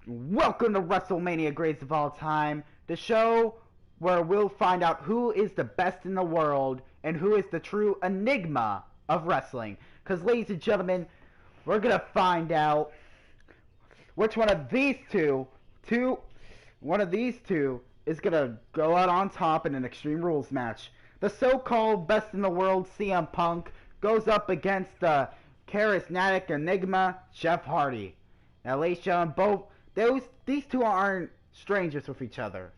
Welcome to WrestleMania Greatest of All Time, the show where we'll find out who is the best in the world and who is the true enigma of wrestling. Because, ladies and gentlemen, we're going to find out which one of these two is going to go out on top in an Extreme Rules match. The so-called best in the world CM Punk goes up against the charismatic enigma Jeff Hardy. Now, ladies and gentlemen, these two aren't strangers with each other,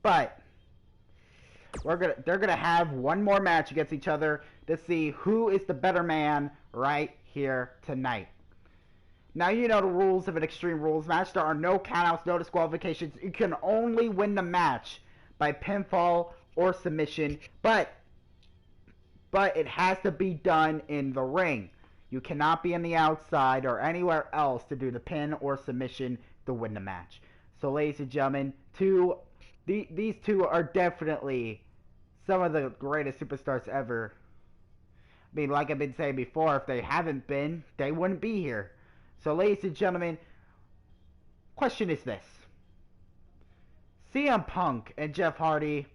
but they're gonna have one more match against each other to see who is the better man right here tonight. Now, you know the rules of an Extreme Rules match. There are no countouts, no disqualifications. You can only win the match by pinfall or submission, but it has to be done in the ring. You cannot be on the outside or anywhere else to do the pin or submission to win the match. So, ladies and gentlemen, these two are definitely some of the greatest superstars ever. I mean, like I've been saying before, if they haven't been, they wouldn't be here. So, ladies and gentlemen, question is this. CM Punk and Jeff Hardy,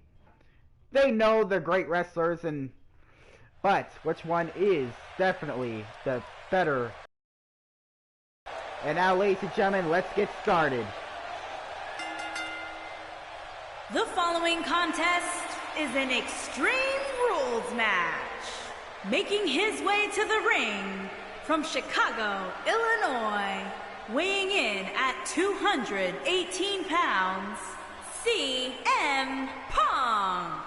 they know they're great wrestlers, but which one is definitely the better? And now, ladies and gentlemen, let's get started. The following contest is an Extreme Rules match. Making his way to the ring from Chicago, Illinois, weighing in at 218 pounds, CM Punk.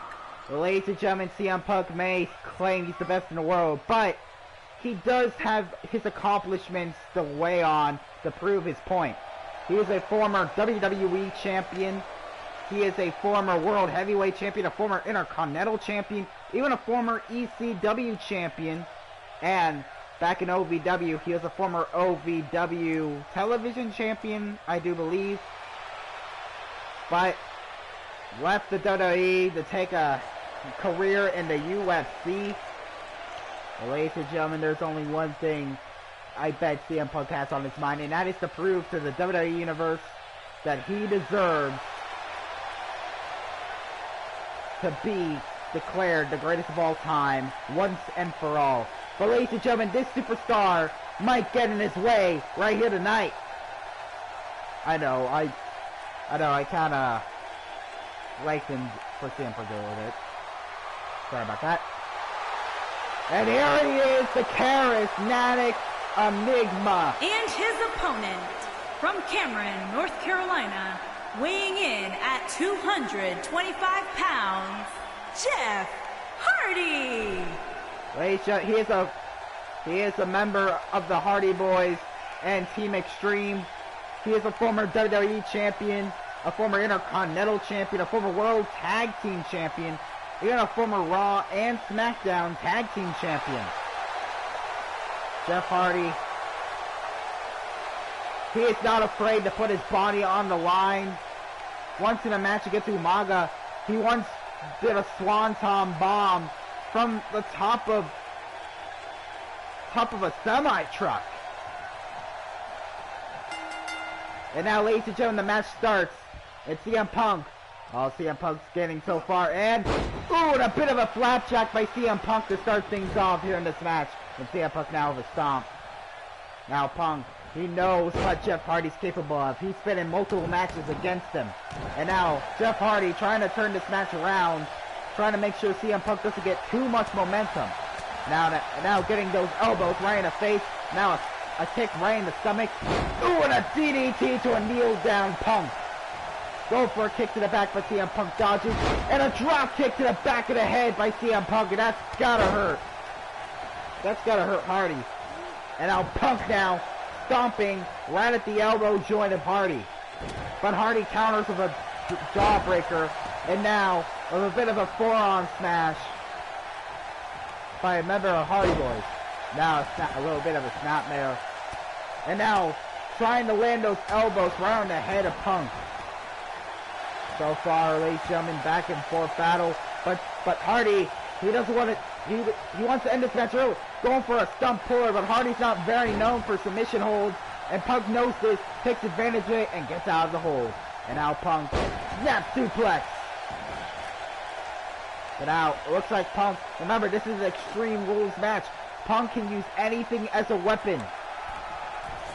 Well, ladies and gentlemen, CM Punk may claim he's the best in the world, but he does have his accomplishments to weigh on to prove his point. He is a former WWE champion. He is a former World Heavyweight champion, a former Intercontinental champion, even a former ECW champion. And back in OVW, he was a former OVW television champion, I do believe. But left the WWE to take a career in the UFC. Well, ladies and gentlemen, there's only one thing I bet CM Punk has on his mind, and that is to prove to the WWE Universe that he deserves to be declared the greatest of all time once and for all. But, ladies and gentlemen, this superstar might get in his way right here tonight. I know, I kind of lengthened for CM Punk a little bit. Sorry about that. And here he is, the charismatic enigma. And his opponent, from Cameron, North Carolina, weighing in at 225 pounds, Jeff Hardy. He is a member of the Hardy Boys and Team Extreme. He is a former WWE champion, a former Intercontinental champion, a former World Tag Team champion, even a former Raw and SmackDown Tag Team champion. Jeff Hardy, he is not afraid to put his body on the line. Once in a match against Umaga, he once did a swanton bomb from the top of a semi-truck. And now, ladies and gentlemen, the match starts. It's CM Punk. Oh, CM Punk's getting so far, and and a bit of a flapjack by CM Punk to start things off here in this match. And CM Punk now with a stomp. Now Punk, he knows what Jeff Hardy's capable of. He's been in multiple matches against him. And now Jeff Hardy trying to turn this match around, trying to make sure CM Punk doesn't get too much momentum. Now getting those elbows right in the face. Now a kick right in the stomach. And a DDT to a kneel down Punk. Go for a kick to the back, but CM Punk dodges. And a drop kick to the back of the head by CM Punk, and that's gotta hurt. That's gotta hurt Hardy. And now Punk now stomping right at the elbow joint of Hardy. But Hardy counters with a jawbreaker, and now with a bit of a forearm smash by a member of Hardy Boys. Now a little bit of a snapmare. And now trying to land those elbows right on the head of Punk. So far, ladies and gentlemen, back and forth battle. But Hardy, he doesn't want to. He wants to end this match early, going for a stump puller. But Hardy's not very known for submission holds. And Punk knows this, takes advantage of it, and gets out of the hold. And now Punk, snap suplex. But now, it looks like Punk, remember, this is an Extreme Rules match. Punk can use anything as a weapon.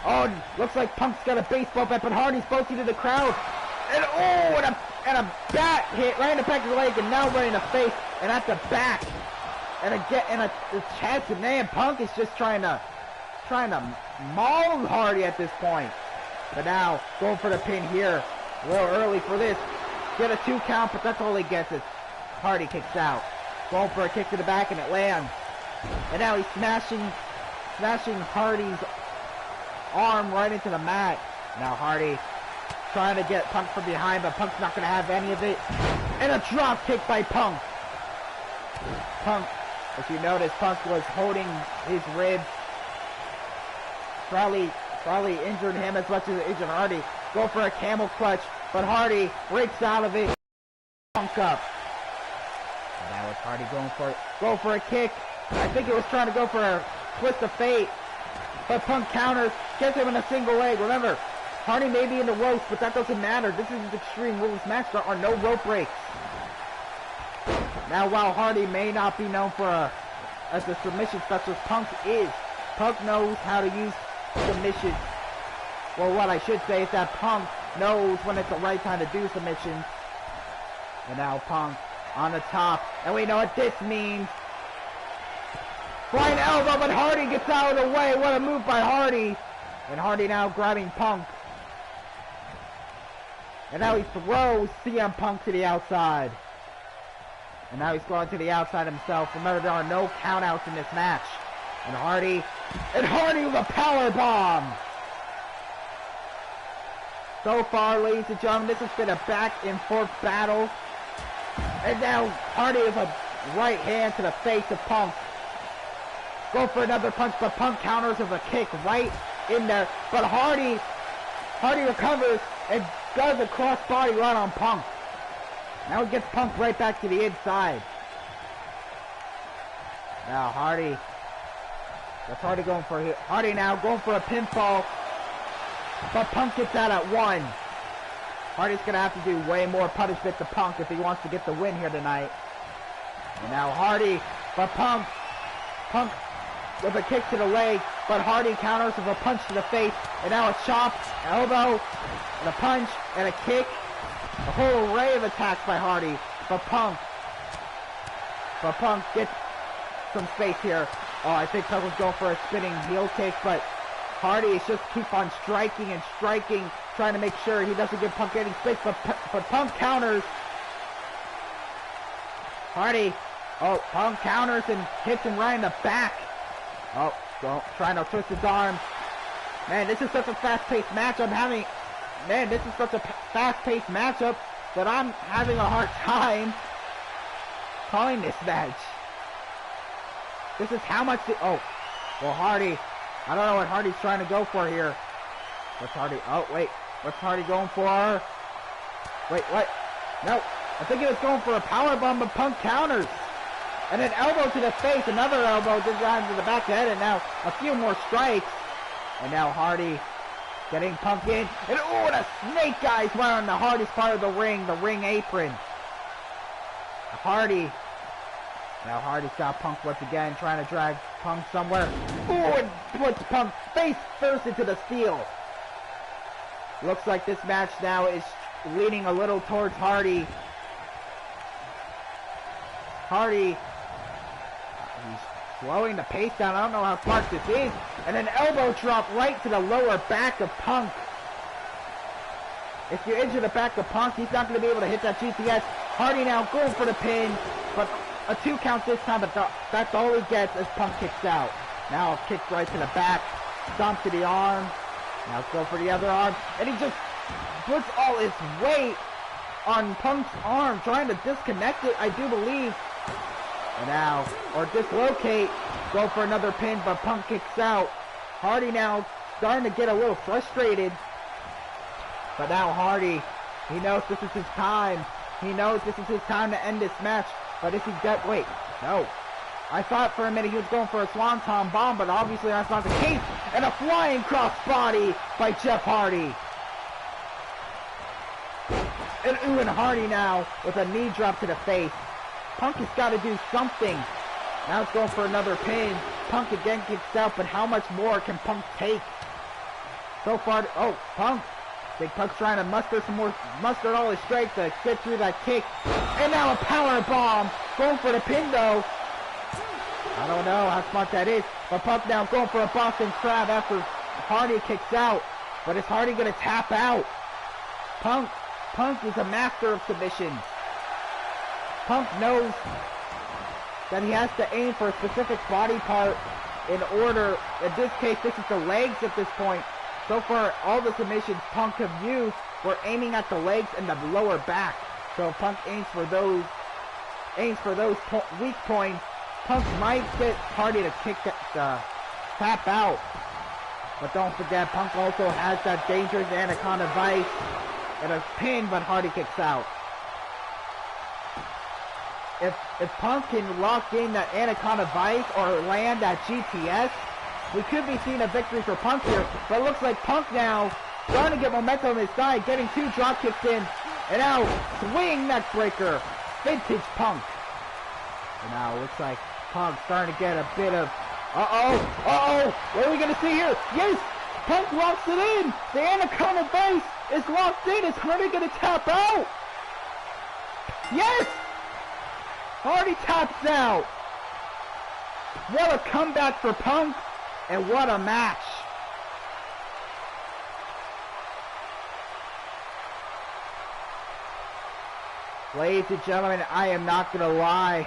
Oh, looks like Punk's got a baseball bat, but Hardy's posting to the crowd. And oh, and a bat hit right in the back of the leg, and now right in the face, and at the back. And a chest, and man, Punk is just trying to maul Hardy at this point. But now, going for the pin here. A little early for this. Get a 2 count, but that's all he gets is Hardy kicks out. Going for a kick to the back, and it lands. And now he's smashing Hardy's arm right into the mat. Now Hardy trying to get Punk from behind, but Punk's not going to have any of it. And a drop kick by Punk. Punk, if you notice, Punk was holding his ribs. Probably injured him as much as it injured Hardy. Go for a camel clutch, but Hardy breaks out of it. Punk up. And now it's Hardy going for a kick. I think it was trying to go for a twist of fate. But Punk counters, gets him in a single leg. Remember, Hardy may be in the ropes, but that doesn't matter. This is an Extreme Rules match. There are no rope breaks. Now, while Hardy may not be known as a submission specialist, Punk is. Punk knows how to use submissions. Well, what I should say is that Punk knows when it's the right time to do submissions. And now Punk on the top. And we know what this means. Flying elbow, but Hardy gets out of the way. What a move by Hardy. And Hardy now grabbing Punk. And now he throws CM Punk to the outside. And now he's going to the outside himself. Remember, there are no countouts in this match. And Hardy with a power bomb. So far, ladies and gentlemen, this has been a back and forth battle. And now Hardy is a right hand to the face of Punk. Go for another punch, but Punk counters with a kick right in there. But Hardy recovers and does a crossbody run on Punk. Now he gets Punk right back to the inside. Now Hardy. That's Hardy going for it. Hardy now going for a pinfall. But Punk gets out at 1. Hardy's going to have to do way more punishment to Punk if he wants to get the win here tonight. And now Hardy, but Punk with a kick to the leg, but Hardy counters with a punch to the face, and now a chop, elbow, and a punch, and a kick. A whole array of attacks by Hardy, but Punk gets some space here. Oh, I think Punk was going for a spinning heel kick, but Hardy is just keep on striking and striking, trying to make sure he doesn't give Punk any space, but Punk counters. Punk counters and hits him right in the back. Trying to twist his arm. Man, this is such a fast-paced match. This is such a fast-paced matchup that I'm having a hard time calling this match. This is how much Hardy. I don't know what Hardy's trying to go for here. What's Hardy going for? Wait, what? No, I think he was going for a powerbomb, but Punk counters. And an elbow to the face, another elbow just down to the back of the head, and now a few more strikes. And now Hardy getting Punk in. And a snake eyes right on the hardest part of the ring apron. Now Hardy's got Punk once again, trying to drag Punk somewhere. And puts Punk face first into the steel. Looks like this match now is leaning a little towards Hardy. He's slowing the pace down. I don't know how smart this is. And an elbow drop right to the lower back of Punk. If you injure the back of Punk, he's not going to be able to hit that GTS. Hardy now going for the pin, but a 2 count this time, but that's all he gets as Punk kicks out. Now a kick right to the back, stomp to the arm. Now let's go for the other arm, and he just puts all his weight on Punk's arm, trying to disconnect it, I do believe. And now, or dislocate, go for another pin, but Punk kicks out. Hardy now starting to get a little frustrated. But now Hardy, he knows this is his time. He knows this is his time to end this match. But if he wait, no. I thought for a minute he was going for a Swanton bomb, but obviously that's not the case. And a flying crossbody by Jeff Hardy. And Hardy now with a knee drop to the face. Punk has got to do something. Now it's going for another pin. Punk again kicks out, but how much more can Punk take? So far, oh, Punk. Big Punk's trying to muster all his strength to get through that kick. And now a power bomb. Going for the pin though. I don't know how smart that is. But Punk now going for a Boston Crab after Hardy kicks out. But is Hardy going to tap out? Punk is a master of submissions. Punk knows that he has to aim for a specific body part in order. In this case, this is the legs at this point. So far, all the submissions Punk have used were aiming at the legs and the lower back. So Punk aims for those weak points. Punk might get Hardy to tap out. But don't forget, Punk also has that dangerous Anaconda Vice and a pin, but Hardy kicks out. If Punk can lock in that Anaconda Vice or land that GTS, we could be seeing a victory for Punk here. But it looks like Punk now starting to get momentum on his side, getting 2 drop kicks in, and now swing neck breaker, vintage Punk. And now it looks like Punk starting to get a bit of, what are we gonna see here? Yes, Punk locks it in. The Anaconda Vice is locked in. Is Hardy gonna tap out? Yes! Hardy taps out. What a comeback for Punk, and what a match. Ladies and gentlemen, I am not going to lie.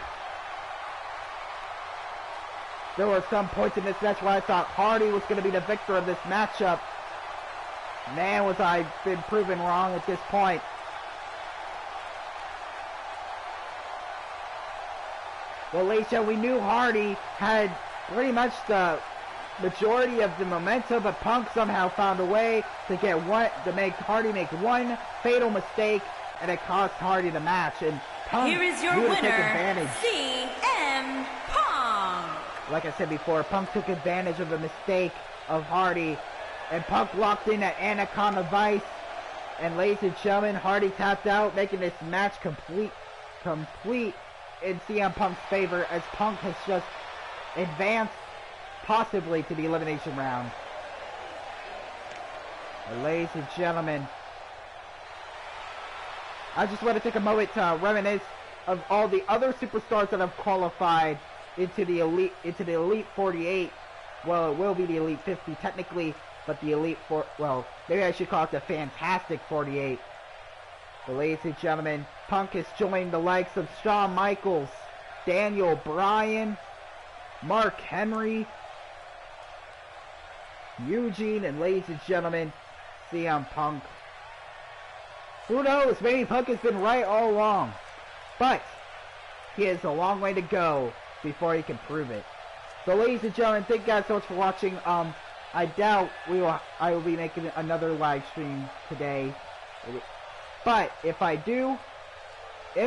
There were some points in this match where I thought Hardy was going to be the victor of this matchup. Man, was I been proven wrong at this point. Well, ladies and gentlemen, we knew Hardy had pretty much the majority of the momentum, but Punk somehow found a way to make Hardy make one fatal mistake, and it cost Hardy the match. And Punk here is your knew to winner, take advantage. CM Punk. Like I said before, Punk took advantage of the mistake of Hardy, and Punk locked in that Anaconda Vice. And ladies and gentlemen, Hardy tapped out, making this match complete in CM Punk's favor, as Punk has just advanced possibly to the elimination round. But ladies and gentlemen, I just want to take a moment to reminisce of all the other superstars that have qualified into the Elite 48. Well, it will be the Elite 50 technically, but the Elite maybe I should call it the Fantastic 48. But ladies and gentlemen, Punk has joined the likes of Shawn Michaels, Daniel Bryan, Mark Henry, Eugene, and ladies and gentlemen, CM Punk. Who knows, maybe Punk has been right all along, but he has a long way to go before he can prove it. So ladies and gentlemen, thank you guys so much for watching. I doubt I will be making another live stream today. But if I do, I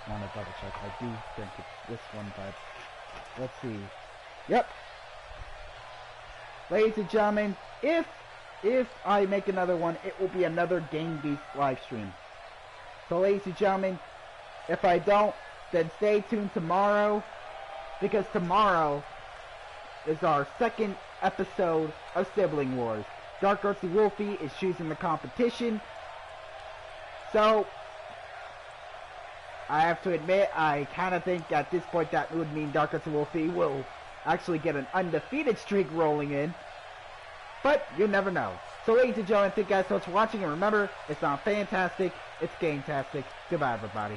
want to double check. I do think it's this one, but let's see. Yep. Ladies and gentlemen, if I make another one, it will be another Game Beast live stream. So ladies and gentlemen, if I don't, then stay tuned tomorrow, because tomorrow is our second episode of Sibling Wars. Dark Artsy Wolfie is choosing the competition. So, I have to admit, I kind of think at this point that would mean Dark Artsy Wolfie will actually get an undefeated streak rolling in. But you never know. So ladies and gentlemen, thank you guys so much for watching, and remember, it's not fantastic, it's game-tastic. Goodbye, everybody.